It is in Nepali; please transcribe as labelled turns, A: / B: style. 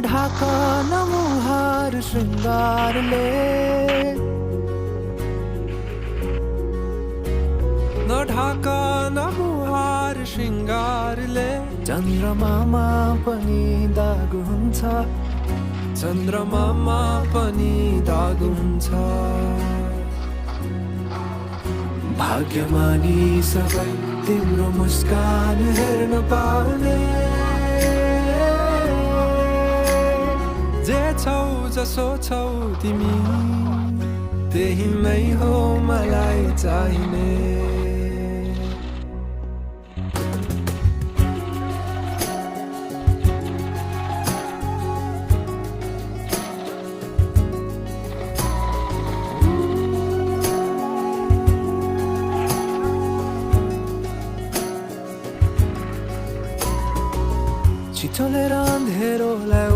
A: ढाका न मुहार श्रृंगारले,
B: न ढाका न मुहार श्रृंगारले।
A: चन्द्रमामा पनि दाग हुन्छ,
B: चन्द्रमामा पनि दाग हुन्छ।
A: भाग्यमानी सबै तिम्रो मुस्कान हेर्न पाउने,
B: जे छौ जसो छौ तिमी त्यही नै हो मलाई चाहिने।
A: छिटोलेर अँधेरोलाई